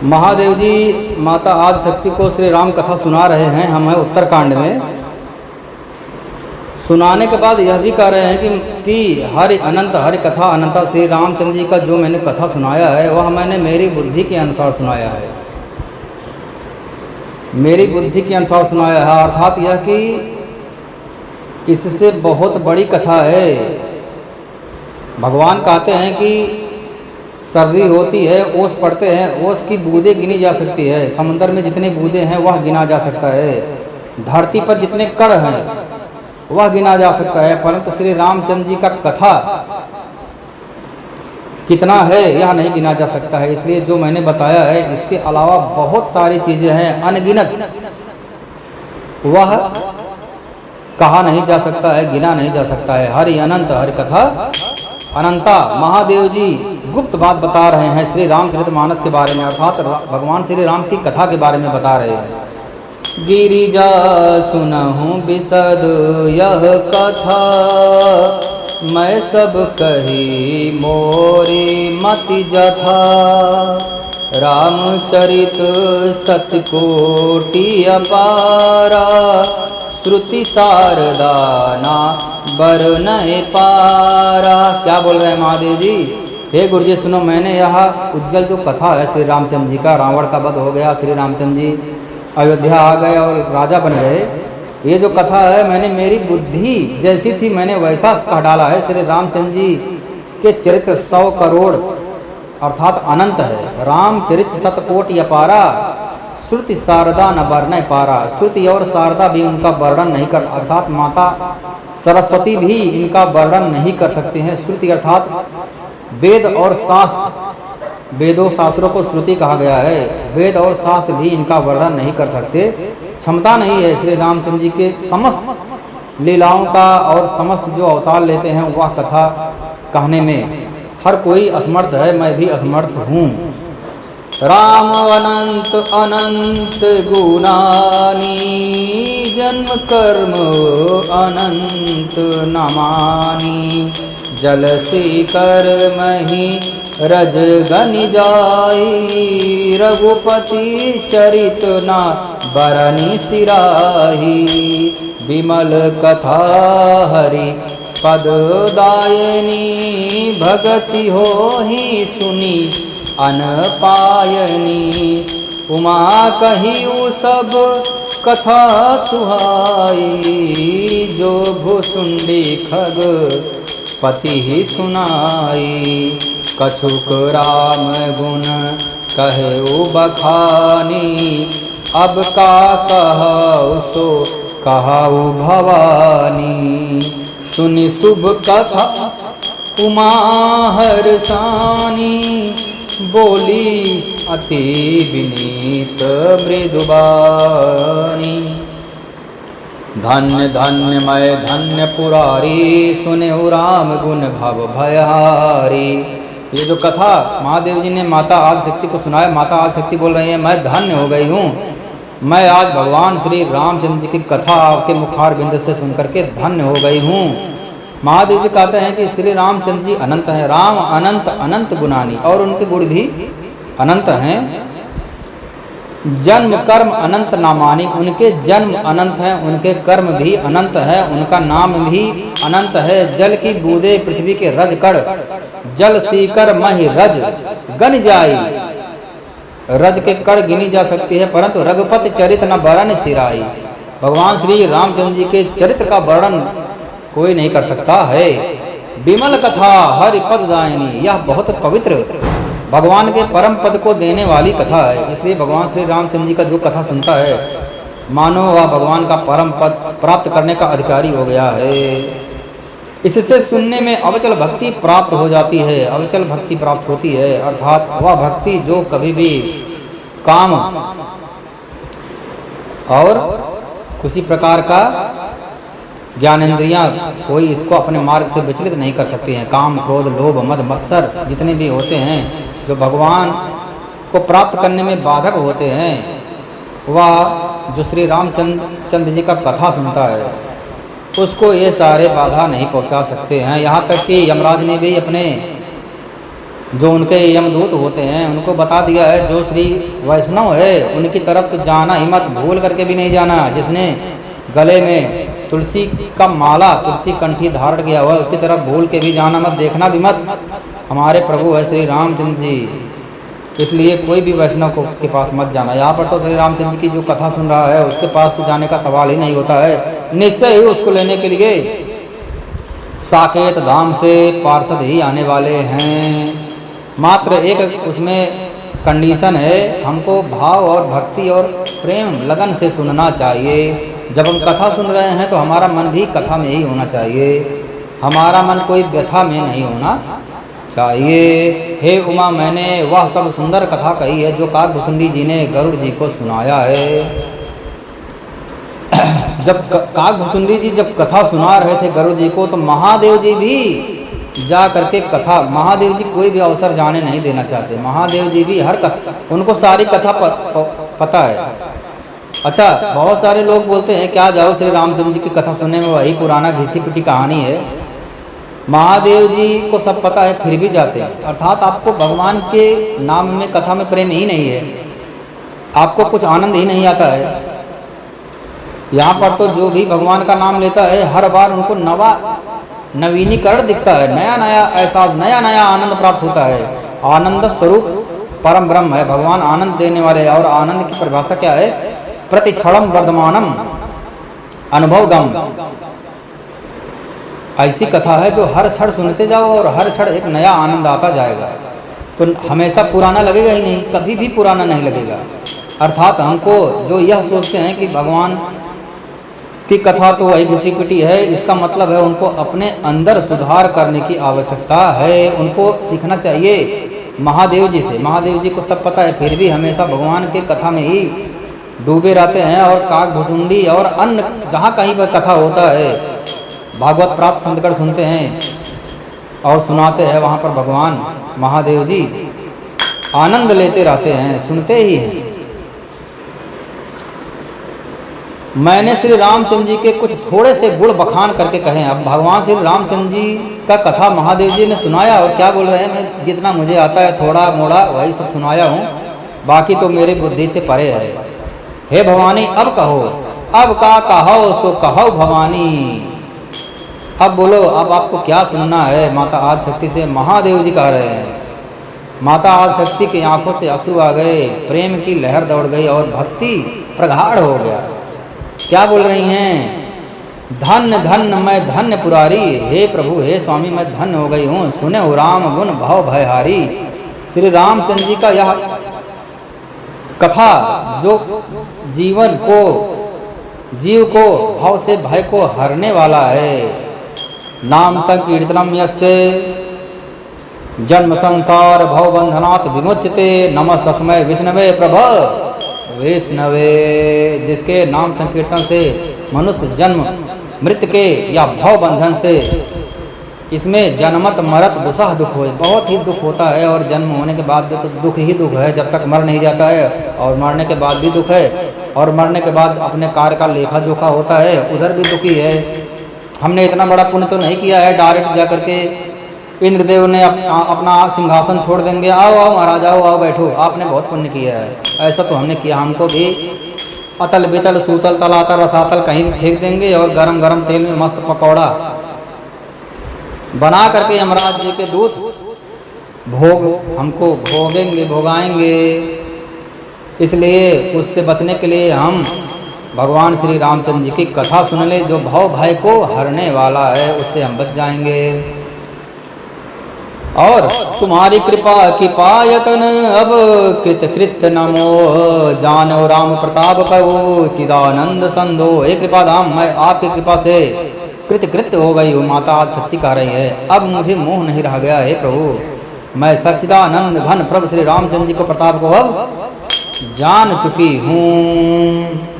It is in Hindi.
महादेव जी माता आदिशक्ति को श्री राम कथा सुना रहे हैं। हम हैं उत्तरकांड में। सुनाने के बाद यह भी कह रहे हैं कि हरि अनंत हरि कथा अनंता श्री रामचंद्र जी का जो मैंने कथा सुनाया है वह मैंने मेरी बुद्धि के अनुसार सुनाया है। मेरी बुद्धि के अनुसार सुनाया है अर्थात यह कि इससे बहुत बड़ी कथा है। भगवान कहते हैं कि सर्दी होती है, ओस पड़ते हैं, ओस की बूंदें गिनी जा सकती है। समुद्र में जितने बूंदें हैं वह गिना जा सकता है। धरती पर जितने कण हैं वह गिना जा सकता है, परंतु श्री रामचंद्र जी का कथा कितना है यह नहीं गिना जा सकता है। इसलिए जो मैंने बताया है इसके अलावा बहुत सारी चीज़ें हैं अनगिनत, वह कहा नहीं जा सकता है, गिना नहीं जा सकता है। हरि अनंत हरि कथा अनंता। महादेव जी गुप्त बात बता रहे हैं श्री रामचरितमानस के बारे में, अर्थात भगवान श्री राम की कथा के बारे में बता रहे हैं। गिरिजा सुनहु बिसद यह कथा, मैं सब कही मोरी मति जथा। रामचरित सतकोटि अपारा, श्रुति शारदाना बरनए पारा। क्या बोल रहे हैं महादेव जी? हे गुरु जी सुनो, मैंने यह उज्जवल जो कथा है श्री रामचंद्र जी का, रावण का वध हो गया, श्री रामचंद्र जी अयोध्या आ गए और राजा बन गए, ये जो कथा है मैंने मेरी बुद्धि जैसी थी मैंने वैसा कह डाला है। श्री रामचंद्र जी के चरित्र 100 करोड़ अर्थात अनंत है। रामचरित शतकोटि अपारा, श्रुति शारदा न वर्णय पारा। श्रुति और शारदा भी उनका वर्णन नहीं कर, अर्थात माता सरस्वती भी इनका वर्णन नहीं कर सकते हैं। श्रुति अर्थात वेद और शास्त्र, वेदों शास्त्रों को श्रुति कहा गया है। वेद और शास्त्र भी इनका वर्णन नहीं कर सकते, क्षमता नहीं है श्री रामचंद्र जी के समस्त लीलाओं का और समस्त जो अवतार लेते हैं वह कथा कहने में। हर कोई असमर्थ है, मैं भी असमर्थ हूँ। राम अनंत अनंत गुणानी, जन्म कर्म अनंत नमानी। जल से कर्महि रज गनि जाई, रघुपति चरित ना बरनी सिराही। विमल कथा हरि पद दायनी, भगति हो ही सुनी अनपायनी। उमा कहिउ सब कथा सुहाई, जो भुसुंडी खग पति ही सुनाई। कछुक राम गुण कहेउ बखानी, अब का कहु सो कहु भवानी। सुनि शुभ कथा उमा हरसानी, बोली अति विनीत मृदुबानी। धन्य धन्य मैं धन्य पुरारी, सुनेउ राम गुण भव भयहारी। ये जो कथा महादेव जी ने माता आदिशक्ति को सुनाया, माता आदिशक्ति बोल रही है मैं धन्य हो गई हूँ। मैं आज भगवान श्री रामचंद्र जी की कथा आपके मुखार बिंद से सुनकर के धन्य हो गई हूँ। महादेव जी कहते हैं कि श्री रामचंद्र जी अनंत हैं। राम अनंत अनंत गुणानी, और उनके गुण भी अनंत हैं। जन्म कर्म अनंत नामानी, उनके जन्म अनंत हैं, उनके कर्म भी अनंत है, उनका नाम भी अनंत है। जल की बूंदे पृथ्वी के रज कण, जल सीकर महि रज गन जाई। रज के कण गिनी जा सकती है, परंतु रघुपति चरित न बरन सिराई। भगवान श्री रामचंद्र जी के चरित्र का वर्णन कोई नहीं कर सकता है। विमल कथा हरि पद दायनी, यह बहुत पवित्र भगवान के परम पद को देने वाली कथा है। इसलिए भगवान श्री रामचंद्र जी का जो कथा सुनता है मानो वह भगवान का परम पद प्राप्त करने का अधिकारी हो गया है। इससे सुनने में अवचल भक्ति प्राप्त हो जाती है, अवचल भक्ति प्राप्त होती है, अर्थात वह भक्ति जो कभी भी काम और किसी प्रकार का ज्ञानेंद्रियां कोई इसको अपने मार्ग से विचलित नहीं कर सकती हैं। काम क्रोध लोभ मद मत्सर जितने भी होते हैं जो भगवान को प्राप्त करने में बाधक होते हैं, वह जो श्री रामचंद्र जी का कथा सुनता है उसको ये सारे बाधा नहीं पहुंचा सकते हैं। यहाँ तक कि यमराज ने भी अपने जो उनके यमदूत होते हैं उनको बता दिया है, जो श्री वैष्णव है उनकी तरफ तो जाना ही मत, भूल करके भी नहीं जाना। जिसने गले में तुलसी का माला, तुलसी कंठी धारण किया हुआ, उसकी तरफ भूल के भी जाना मत, देखना भी मत। हमारे प्रभु है श्री रामचंद्र जी, इसलिए कोई भी वैष्णव के पास मत जाना। यहाँ पर तो श्री रामचंद्र की जो कथा सुन रहा है उसके पास तो जाने का सवाल ही नहीं होता है। निश्चय ही उसको लेने के लिए साकेत धाम से पार्षद ही आने वाले हैं। मात्र एक उसमें कंडीशन है, हमको भाव और भक्ति और प्रेम लगन से सुनना चाहिए। जब हम कथा सुन रहे हैं तो हमारा मन भी कथा में ही होना चाहिए, हमारा मन कोई व्यथा में नहीं होना चाहिए। हे उमा, मैंने वह सब सुंदर कथा कही है जो काकभुसुंडी जी ने गरुड़ जी को सुनाया है। जब काकभुसुंडी जी जब कथा सुना रहे थे गरुड़ जी को, तो महादेव जी भी जा करके कथा, महादेव जी कोई भी अवसर जाने नहीं देना चाहते। महादेव जी भी हर कथा, उनको सारी कथा पता है। अच्छा, बहुत सारे लोग बोलते हैं क्या जाओ श्री रामचंद्र जी की कथा सुनने में, वही पुराना घिसी पिटी कहानी है। महादेव जी को सब पता है फिर भी जाते हैं। अर्थात आपको भगवान के नाम में, कथा में प्रेम ही नहीं है, आपको कुछ आनंद ही नहीं आता है। यहाँ पर तो जो भी भगवान का नाम लेता है हर बार उनको नवीनीकरण दिखता है, नया नया एहसास, नया नया आनंद प्राप्त होता है। आनंद स्वरूप परम ब्रह्म है, भगवान आनंद देने वाले। और आनंद की परिभाषा क्या है? प्रतिक्षणम वर्धमानम अनुभवगम। ऐसी कथा है जो हर क्षण सुनते जाओ और हर क्षण एक नया आनंद आता जाएगा। तो हमेशा पुराना लगेगा ही नहीं, कभी भी पुराना नहीं लगेगा। अर्थात हमको जो यह सोचते हैं कि भगवान की कथा तो वही घिसी पिटी है, इसका मतलब है उनको अपने अंदर सुधार करने की आवश्यकता है। उनको सीखना चाहिए महादेव जी से। महादेव जी को सब पता है, फिर भी हमेशा भगवान के कथा में ही डूबे रहते हैं। और काकभुसुंडी और अन्य जहाँ कहीं पर कथा होता है, भागवत प्राप्त संतगण सुनते हैं और सुनाते हैं, वहाँ पर भगवान महादेव जी आनंद लेते रहते हैं, सुनते ही हैं। मैंने श्री रामचंद्र जी के कुछ थोड़े से गुण बखान करके कहे। अब भगवान श्री रामचंद्र जी का कथा महादेव जी ने सुनाया, और क्या बोल रहे हैं, मैं जितना मुझे आता है थोड़ा मोड़ा वही सब सुनाया हूँ, बाकी तो मेरी बुद्धि से परे है। हे भवानी, अब कहो, अब का कहो सो कहो भवानी। अब बोलो, अब आपको क्या सुनना है। माता आदिशक्ति से महादेव जी कह रहे हैं। माता आदिशक्ति की आंखों से आंसू आ गए, प्रेम की लहर दौड़ गई और भक्ति प्रगाढ़ हो गया। क्या बोल रही हैं? धन्य धन्य मैं धन्य पुरारी, हे प्रभु हे स्वामी मैं धन्य हो गई हूँ। सुने हो राम गुण भव भयहारी। श्री रामचंद्र जी का यह कथा जो जीव को भव से भय को हरने वाला है। नाम संकीर्तनम यस्य जन्म संसार भव बंधनात् विमुच्यते, नमस्तस्मै विष्णवे प्रभ वैष्णवे। जिसके नाम संकीर्तन से मनुष्य जन्म मृत्यु के या भव बंधन से, इसमें जन्मत मरत दुसह दुख हो, बहुत ही दुख होता है। और जन्म होने के बाद भी तो दुख ही दुख है, जब तक मर नहीं जाता है। और मरने के बाद भी दुख है, और मरने के बाद अपने कार्य का लेखा जोखा होता है, उधर भी दुखी है। हमने इतना बड़ा पुण्य तो नहीं किया है, डायरेक्ट जा करके इंद्रदेव ने अपना सिंहासन छोड़ देंगे, आओ आओ महाराज आओ आओ बैठो, आपने बहुत पुण्य किया है, ऐसा तो हमने किया। हमको भी अतल बितल सूतल तलातल रसातल कहीं फेंक देंगे, और गरम गरम तेल में मस्त पकौड़ा बना करके यमराज जी के दूत भोग हमको भोगेंगे, भोगाएंगे। इसलिए उससे बचने के लिए हम भगवान श्री रामचंद्र जी की कथा सुन ले, जो भव भय को हरने वाला है, उससे हम बच जाएंगे। और तुम्हारी कृपा की पायतन अब कृत कृत नमो, जानो राम प्रताप करो चिदानंद संदो। हे कृपा धाम, मैं आपकी कृपा से कृत कृत हो गई हूँ। माता आदिशक्ति कह रही है, अब मुझे मोह नहीं रह गया। हे प्रभु, मैं सच्चिदानंद घन प्रभु श्री रामचंद्र जी को प्रताप को अब जान चुकी हूँ।